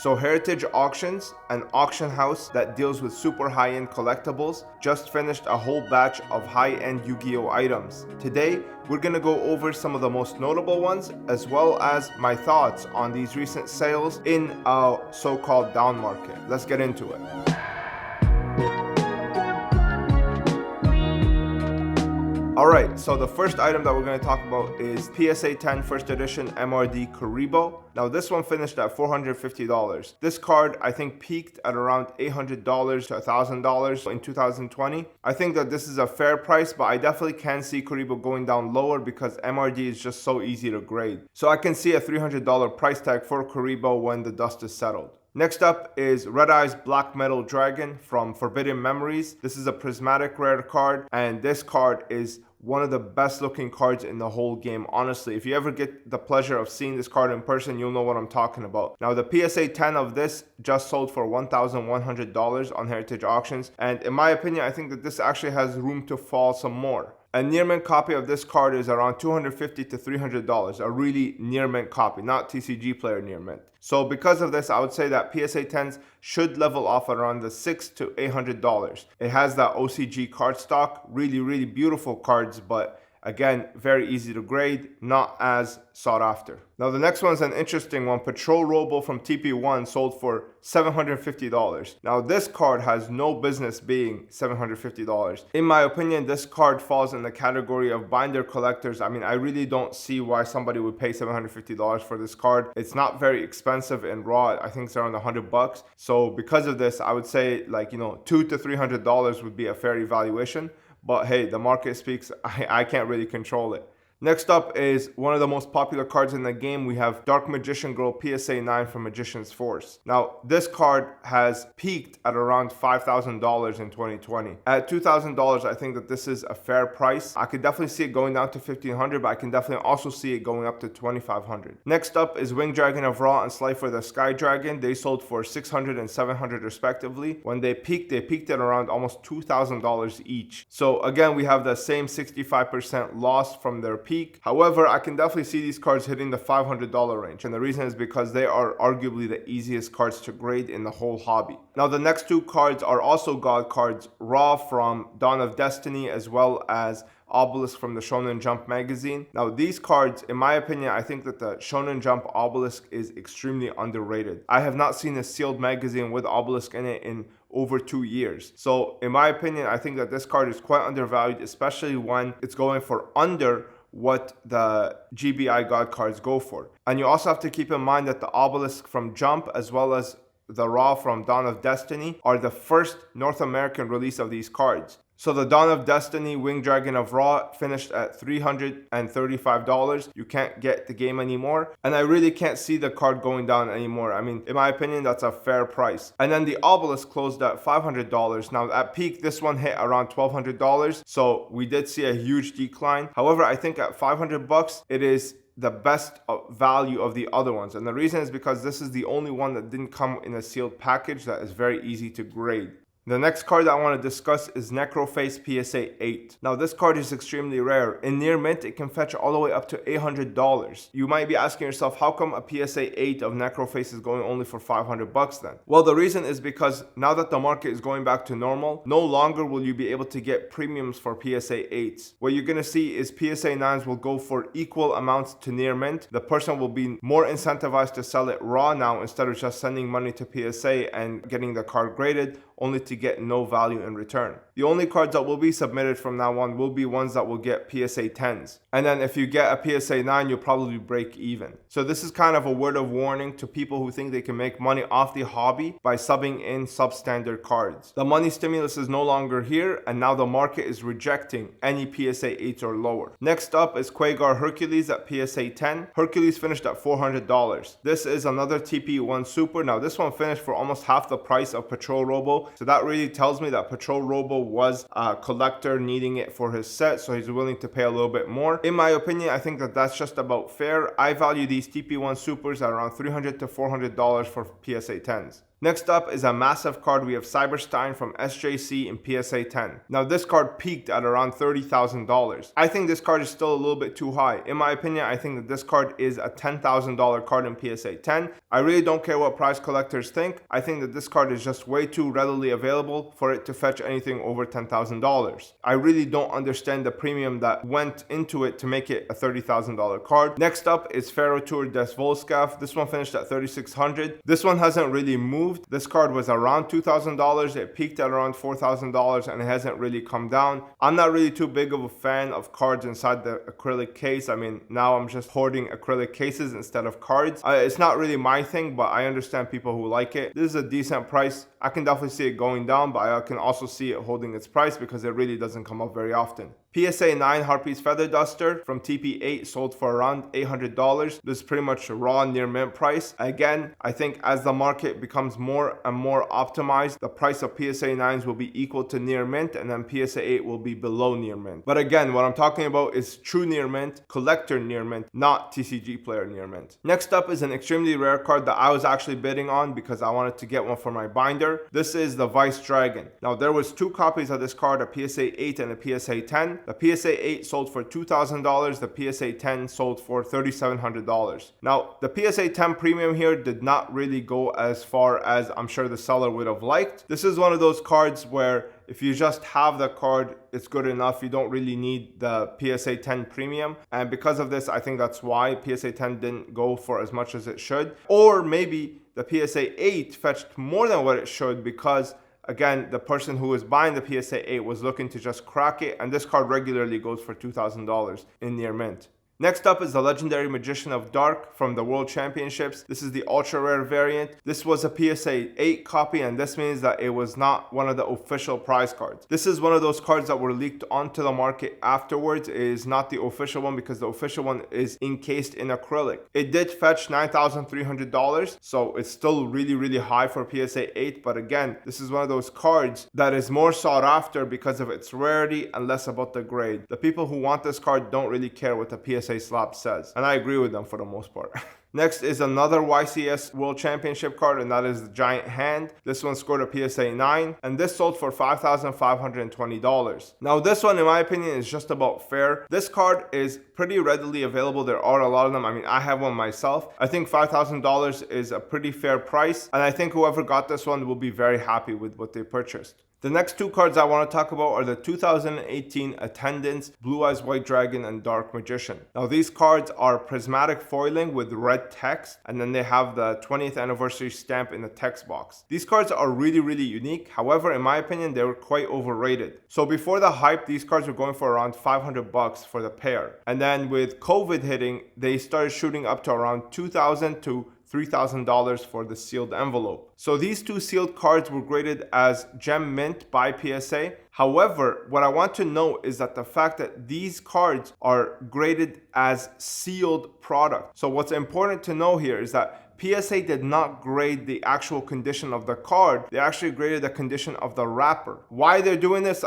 So Heritage Auctions, an auction house that deals with super high-end collectibles, just finished a whole batch of high-end Yu-Gi-Oh items. Today, we're gonna go over some of the most notable ones, as well as my thoughts on these recent sales in a so-called down market. Let's get into it. Alright, so the first item that we're going to talk about is PSA 10 First Edition MRD Kuriboh. Now this one finished at $450. This card I think peaked at around $800 to $1,000 in 2020. I think that this is a fair price, but I definitely can see Kuriboh going down lower because MRD is just so easy to grade. So I can see a $300 price tag for Kuriboh when the dust is settled. Next up is Red Eye's Black Metal Dragon from Forbidden Memories. This is a prismatic rare card, and this card is one of the best looking cards in the whole game. Honestly, if you ever get the pleasure of seeing this card in person, you'll know what I'm talking about. Now the PSA 10 of this just sold for $1,100 on Heritage Auctions, and in my opinion, I think that this actually has room to fall some more. A near mint copy of this card is around $250 to $300, a really near mint copy, not TCG Player near mint. So because of this, I would say that PSA 10s should level off at around the $600 to $800. It has that OCG card stock, really beautiful cards, but again, very easy to grade, not as sought after. Now the next one's an interesting one. Patrol Robo from TP1 sold for $750. Now this card has no business being $750. In my opinion, this card falls in the category of binder collectors. I mean, I really don't see why somebody would pay $750 for this card. It's not very expensive in raw. I think it's around $100. So because of this, I would say like, $200 to $300 would be a fair evaluation. But hey, the market speaks. I can't really control it. Next up is one of the most popular cards in the game. We have Dark Magician Girl PSA 9 from Magician's Force. Now, this card has peaked at around $5,000 in 2020. At $2,000, I think that this is a fair price. I could definitely see it going down to $1,500, but I can definitely also see it going up to $2,500. Next up is Wing Dragon of Ra and Slifer the Sky Dragon. They sold for $600 and $700 respectively. When they peaked at around almost $2,000 each. So again, we have the same 65% loss from their peak. However, I can definitely see these cards hitting the $500 range, and the reason is because they are arguably the easiest cards to grade in the whole hobby. Now the next two cards are also God cards, Ra from Dawn of Destiny as well as Obelisk from the Shonen Jump magazine. Now these cards, in my opinion, I think that the Shonen Jump Obelisk is extremely underrated. I have not seen a sealed magazine with Obelisk in it in over 2 years. So in my opinion, I think that this card is quite undervalued, especially when it's going for under what the GBI God cards go for. And you also have to keep in mind that the Obelisk from Jump as well as the Ra from Dawn of Destiny are the first North American release of these cards. So the Dawn of Destiny Wing Dragon of Ra finished at $335. You can't get the game anymore. And I really can't see the card going down anymore. I mean, in my opinion, that's a fair price. And then the Obelisk closed at $500. Now at peak, this one hit around $1,200. So we did see a huge decline. However, I think at $500, it is the best value of the other ones. And the reason is because this is the only one that didn't come in a sealed package that is very easy to grade. The next card that I want to discuss is Necroface PSA 8. Now this card is extremely rare. In near mint, it can fetch all the way up to $800. You might be asking yourself, how come a PSA 8 of Necroface is going only for $500 then? Well, the reason is because now that the market is going back to normal, no longer will you be able to get premiums for PSA 8s. What you're going to see is PSA 9s will go for equal amounts to near mint. The person will be more incentivized to sell it raw now instead of just sending money to PSA and getting the card graded, only to get no value in return. The only cards that will be submitted from now on will be ones that will get PSA 10s. And then if you get a PSA 9, you'll probably break even. So this is kind of a word of warning to people who think they can make money off the hobby by subbing in substandard cards. The money stimulus is no longer here, and now the market is rejecting any PSA 8s or lower. Next up is Quagar Hercules at PSA 10. Hercules finished at $400. This is another TP1 Super. Now this one finished for almost half the price of Patrol Robo. So that really tells me that Patrol Robo was a collector needing it for his set, so he's willing to pay a little bit more. In my opinion, I think that that's just about fair. I value these TP1 Supers at around $300 to $400 for PSA 10s. Next up is a massive card. We have Cyberstein from SJC in PSA 10. Now this card peaked at around $30,000. I think this card is still a little bit too high. In my opinion, I think that this card is a $10,000 card in PSA 10. I really don't care what prize collectors think. I think that this card is just way too readily available for it to fetch anything over $10,000. I really don't understand the premium that went into it to make it a $30,000 card. Next up is Ferrotour des Volscaf. This one finished at $3,600. This one hasn't really moved. This card was around $2,000. It peaked at around $4,000 and it hasn't really come down. I'm not really too big of a fan of cards inside the acrylic case. I mean, now I'm just hoarding acrylic cases instead of cards. It's not really my thing, but I understand people who like it. This is a decent price. I can definitely see it going down, but I can also see it holding its price because it really doesn't come up very often. PSA 9 Harpies Feather Duster from TP8 sold for around $800. This is pretty much a raw near mint price. Again, I think as the market becomes more and more optimized, the price of PSA 9s will be equal to near mint and then PSA 8 will be below near mint. But again, what I'm talking about is true near mint, collector near mint, not TCG player near mint. Next up is an extremely rare card that I was actually bidding on because I wanted to get one for my binder. This is the Vice Dragon. Now there was two copies of this card, a PSA 8 and a PSA 10. The PSA 8 sold for $2,000. The PSA 10 sold for $3,700. Now, the PSA 10 premium here did not really go as far as I'm sure the seller would have liked. This is one of those cards where if you just have the card, it's good enough. You don't really need the PSA 10 premium. And because of this, I think that's why PSA 10 didn't go for as much as it should. Or maybe the PSA 8 fetched more than what it should because again, the person who was buying the PSA 8 was looking to just crack it, and this card regularly goes for $2,000 in near mint. Next up is the Legendary Magician of Dark from the World Championships. This is the ultra rare variant. This was a PSA 8 copy, and this means that it was not one of the official prize cards. This is one of those cards that were leaked onto the market afterwards. It is not the official one because the official one is encased in acrylic. It did fetch $9,300, so it's still really high for PSA 8, but again, this is one of those cards that is more sought after because of its rarity and less about the grade. The people who want this card don't really care what the PSA slap says, and I agree with them for the most part. Next is another YCS World Championship card, and that is the Giant Hand. This one scored a PSA 9, and this sold for $5,520. Now this one, in my opinion, is just about fair. This card is pretty readily available. There are a lot of them. I mean, I have one myself. I think $5,000 is a pretty fair price, and I think whoever got this one will be very happy with what they purchased. The next two cards I want to talk about are the 2018 Attendance, Blue Eyes White Dragon, and Dark Magician. Now these cards are prismatic foiling with red text, and then they have the 20th anniversary stamp in the text box. These cards are really unique. However, in my opinion, they were quite overrated. So before the hype, these cards were going for around $500 for the pair. And then with COVID hitting, they started shooting up to around $2,000 to $3,000 for the sealed envelope. So these two sealed cards were graded as gem mint by PSA. However, what I want to note is that the fact that these cards are graded as sealed product. So what's important to know here is that PSA did not grade the actual condition of the card. They actually graded the condition of the wrapper. Why they're doing this,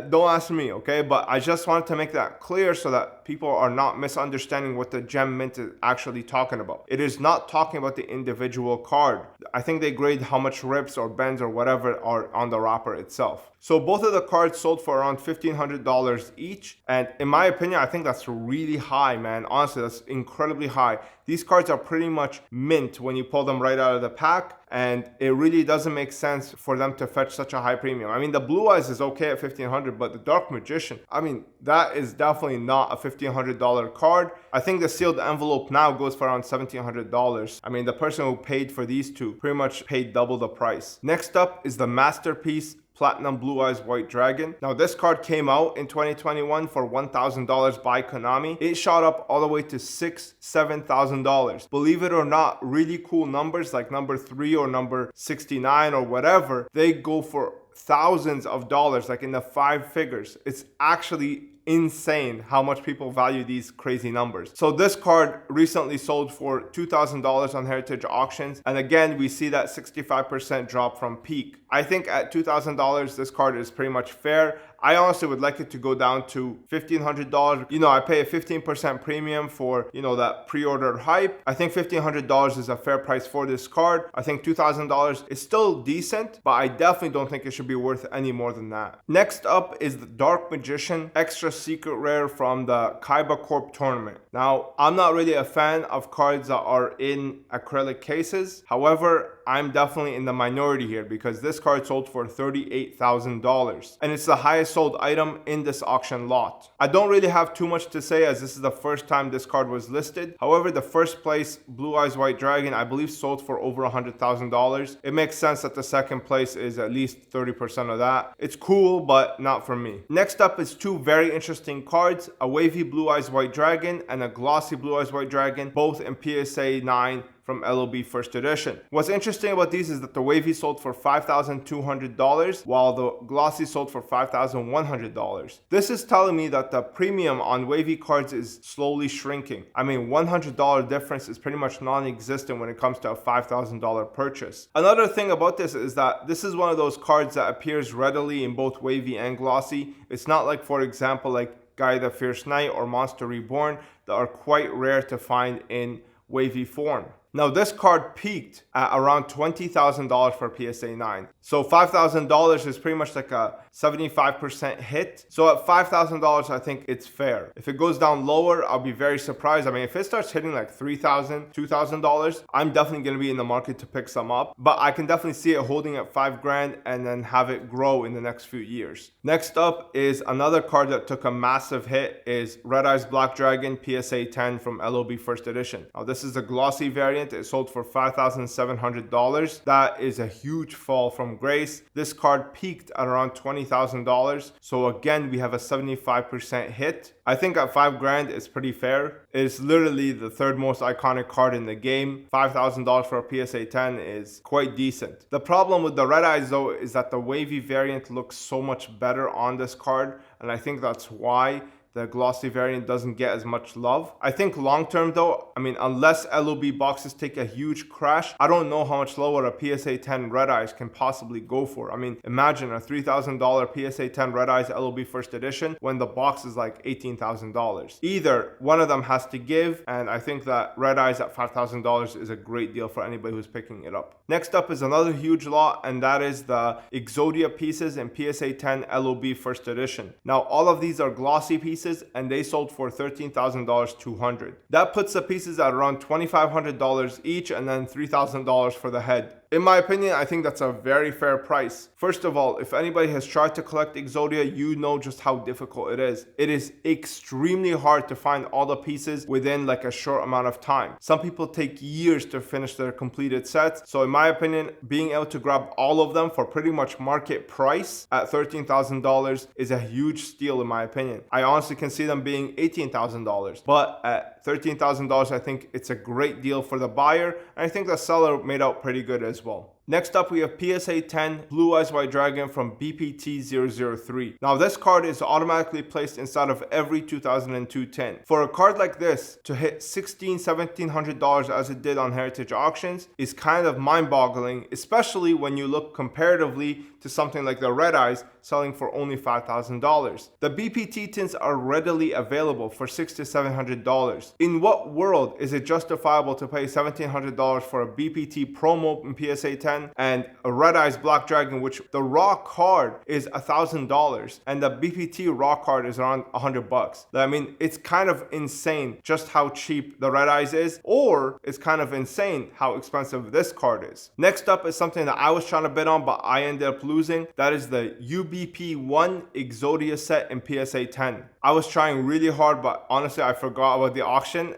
don't ask me, okay? But I just wanted to make that clear so that people are not misunderstanding what the gem mint is actually talking about. It is not talking about the individual card. I think they grade how much rips or bends or whatever are on the wrapper itself. So both of the cards sold for around $1,500 each. And in my opinion, I think that's really high, man. Honestly, that's incredibly high. These cards are pretty much mint when you pull them right out of the pack. And it really doesn't make sense for them to fetch such a high premium. I mean, the Blue Eyes is okay at $1,500, but the Dark Magician, I mean, that is definitely not a $1,500 card. I think the sealed envelope now goes for around $1,700. I mean, the person who paid for these two pretty much paid double the price. Next up is the Masterpiece Platinum Blue Eyes White Dragon. Now this card came out in 2021 for $1,000 by Konami. It shot up all the way to $7,000. Believe it or not, really cool numbers like number 3 or number 69 or whatever, they go for thousands of dollars, like in the 5 figures. It's actually insane how much people value these crazy numbers. So this card recently sold for $2,000 on Heritage Auctions, and again we see that 65% drop from peak. I think at $2,000 this card is pretty much fair. I honestly would like it to go down to $1,500. You know, I pay a 15% premium for, you know, that pre-order hype. I think $1,500 is a fair price for this card. I think $2,000 is still decent, but I definitely don't think it should be worth any more than that. Next up is the Dark Magician Extra Secret Rare from the Kaiba Corp tournament. Now, I'm not really a fan of cards that are in acrylic cases. However, I'm definitely in the minority here because this card sold for $38,000 and it's the highest sold item in this auction lot. I don't really have too much to say as this is the first time this card was listed. However, the first place Blue Eyes White Dragon I believe sold for over $100,000. It makes sense that the second place is at least 30% of that. It's cool, but not for me. Next up is two very interesting cards, a wavy Blue Eyes White Dragon and a glossy Blue Eyes White Dragon, both in PSA 9 from LOB first edition. What's interesting about these is that the wavy sold for $5,200 while the glossy sold for $5,100. This is telling me that the premium on wavy cards is slowly shrinking. I mean, $100 difference is pretty much non-existent when it comes to a $5,000 purchase. Another thing about this is that this is one of those cards that appears readily in both wavy and glossy. It's not like, for example, like Guy the Fierce Knight or Monster Reborn that are quite rare to find in wavy form. Now this card peaked at around $20,000 for PSA 9. So $5,000 is pretty much like a 75% hit. So at $5,000 I think it's fair. If it goes down lower, I'll be very surprised. I mean, if it starts hitting like $3,000, $2,000, I'm definitely going to be in the market to pick some up. But I can definitely see it holding at $5,000 and then have it grow in the next few years. Next up is another card that took a massive hit is Red Eyes Black Dragon PSA 10 from LOB first edition. Now this is a glossy variant. It sold for $5,700. That is a huge fall from grace. This card peaked at around $20,000. So again, we have a 75% hit. I think at $5,000 it's pretty fair. It's literally the third most iconic card in the game. $5,000 for a PSA 10 is quite decent. The problem with the Red Eyes though is that the wavy variant looks so much better on this card, and I think that's why the glossy variant doesn't get as much love. I think long term though, I mean, unless LOB boxes take a huge crash, I don't know how much lower a PSA 10 Red Eyes can possibly go for. I mean, imagine a $3,000 PSA 10 Red Eyes LOB first edition when the box is like $18,000. Either one of them has to give, and I think that Red Eyes at $5,000 is a great deal for anybody who's picking it up. Next up is another huge lot, and that is the Exodia pieces in PSA 10 LOB first edition. Now, all of these are glossy pieces and they sold for $13,200. That puts the pieces at around $2,500 each and then $3,000 for the head. In my opinion, I think that's a very fair price. First of all, if anybody has tried to collect Exodia, you know just how difficult it is. It is extremely hard to find all the pieces within like a short amount of time. Some people take years to finish their completed sets. So in my opinion, being able to grab all of them for pretty much market price at $13,000 is a huge steal in my opinion. I honestly can see them being $18,000, but at $13,000, I think it's a great deal for the buyer, and I think the seller made out pretty good as well. Next up, we have PSA 10 Blue Eyes White Dragon from BPT003. Now, this card is automatically placed inside of every 2002 tin. For a card like this to hit $1,600, $1,700 as it did on Heritage Auctions is kind of mind-boggling, especially when you look comparatively to something like the Red Eyes selling for only $5,000. The BPT tins are readily available for $600 to $700. In what world is it justifiable to pay $1,700 for a BPT promo in PSA 10 and a Red Eyes Black Dragon, which the raw card is $1,000 and the BPT raw card is around $100? I mean, it's kind of insane just how cheap the Red Eyes is, or it's kind of insane how expensive this card is. Next up is something that I was trying to bid on, but I ended up losing. That is the UBP1 Exodia set in PSA 10. I was trying really hard, but honestly, I forgot about the auction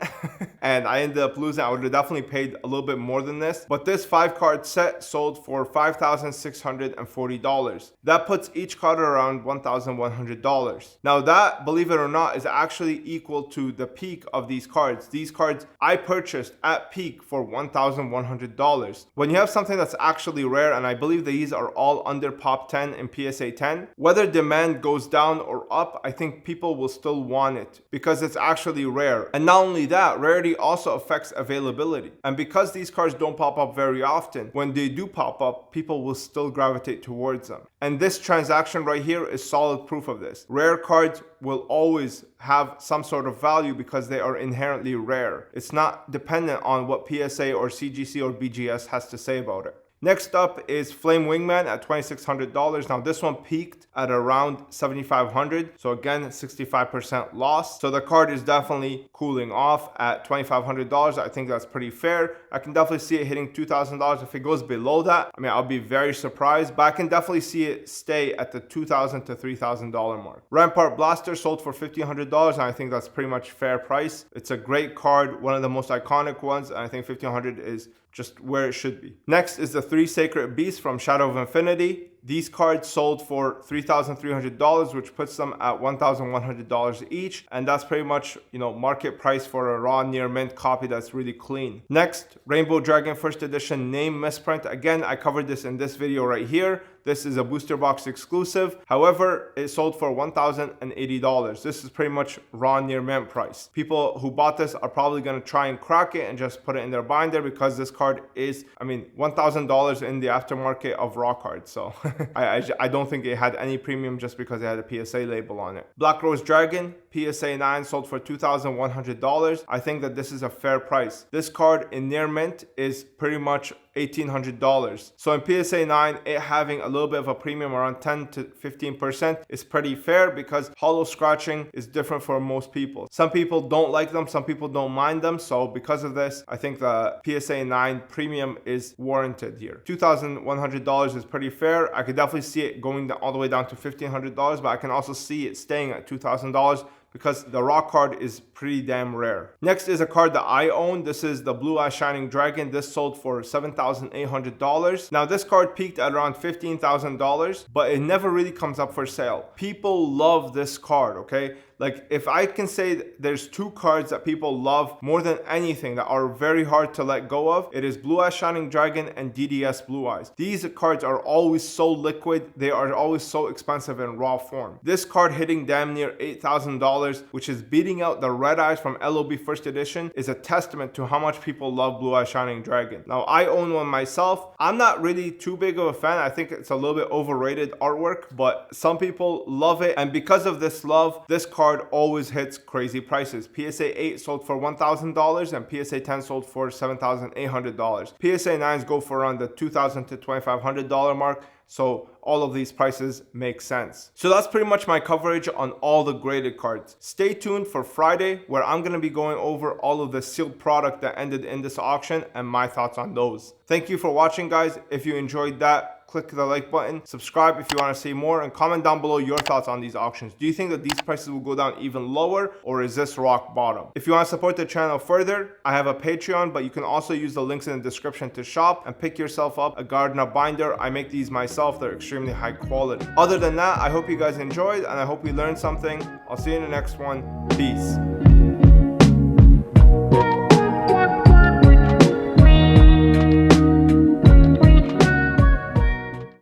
and I ended up losing. I would have definitely paid a little bit more than this, but this 5-card set sold for $5,640. That puts each card around $1,100. Now that, believe it or not, is actually equal to the peak of these cards. These cards I purchased at peak for $1,100. When you have something that's actually rare, and I believe these are all under Pop 10 in PSA 10, whether demand goes down or up, I think people people will still want it because it's actually rare. And not only that, rarity also affects availability. And because these cards don't pop up very often, when they do pop up, people will still gravitate towards them. And this transaction right here is solid proof of this. Rare cards will always have some sort of value because they are inherently rare. It's not dependent on what PSA or CGC or BGS has to say about it. Next up is Flame Wingman at $2,600. Now this one peaked at around $7,500. So again, 65% loss. So the card is definitely cooling off at $2,500. I think that's pretty fair. I can definitely see it hitting $2,000. If it goes below that, I mean, I'll be very surprised, but I can definitely see it stay at the $2,000 to $3,000 mark. Rampart Blaster sold for $1,500, and I think that's pretty much fair price. It's a great card, one of the most iconic ones, and I think $1,500 is just where it should be. Next is the 3 Sacred Beasts from Shadow of Infinity. These cards sold for $3,300, which puts them at $1,100 each. And that's pretty much, market price for a raw near mint copy that's really clean. Next, Rainbow Dragon First Edition name misprint. Again, I covered this in this video right here. This is a booster box exclusive. However, it sold for $1,080. This is pretty much raw near mint price. People who bought this are probably going to try and crack it and just put it in their binder because this card is, $1,000 in the aftermarket of raw cards. So I don't think it had any premium just because it had a PSA label on it. Black Rose Dragon, PSA 9 sold for $2,100. I think that this is a fair price. This card in near mint is pretty much $1,800. So in PSA 9, it having a little bit of a premium around 10 to 15% is pretty fair because holo scratching is different for most people. Some people don't like them, some people don't mind them. So because of this, I think the PSA 9 premium is warranted here. $2,100 is pretty fair. I could definitely see it going all the way down to $1,500, but I can also see it staying at $2,000 because the raw card is pretty damn rare. Next is a card that I own. This is the Blue Eye Shining Dragon. This sold for $7,800. Now this card peaked at around $15,000, but it never really comes up for sale. People love this card, okay? Like if I can say there's 2 cards that people love more than anything that are very hard to let go of, it is Blue Eye Shining Dragon and DDS Blue Eyes. These cards are always so liquid. They are always so expensive in raw form. This card hitting damn near $8,000, which is beating out the Red Eyes from LOB First Edition, is a testament to how much people love Blue Eye Shining Dragon. Now I own one myself. I'm not really too big of a fan. I think it's a little bit overrated artwork, but some people love it. And because of this love, this card always hits crazy prices. PSA 8 sold for $1,000 and PSA 10 sold for $7,800. PSA 9s go for around the $2,000 to $2,500 mark. So all of these prices make sense. So that's pretty much my coverage on all the graded cards. Stay tuned for Friday where I'm going to be going over all of the sealed product that ended in this auction and my thoughts on those. Thank you for watching, guys. If you enjoyed that, click the like button, subscribe if you want to see more, and comment down below your thoughts on these auctions. Do you think that these prices will go down even lower, or is this rock bottom? If you want to support the channel further, I have a Patreon, but you can also use the links in the description to shop and pick yourself up a Gardner binder. I make these myself. They're extremely high quality. Other than that, I hope you guys enjoyed and I hope you learned something. I'll see you in the next one. Peace.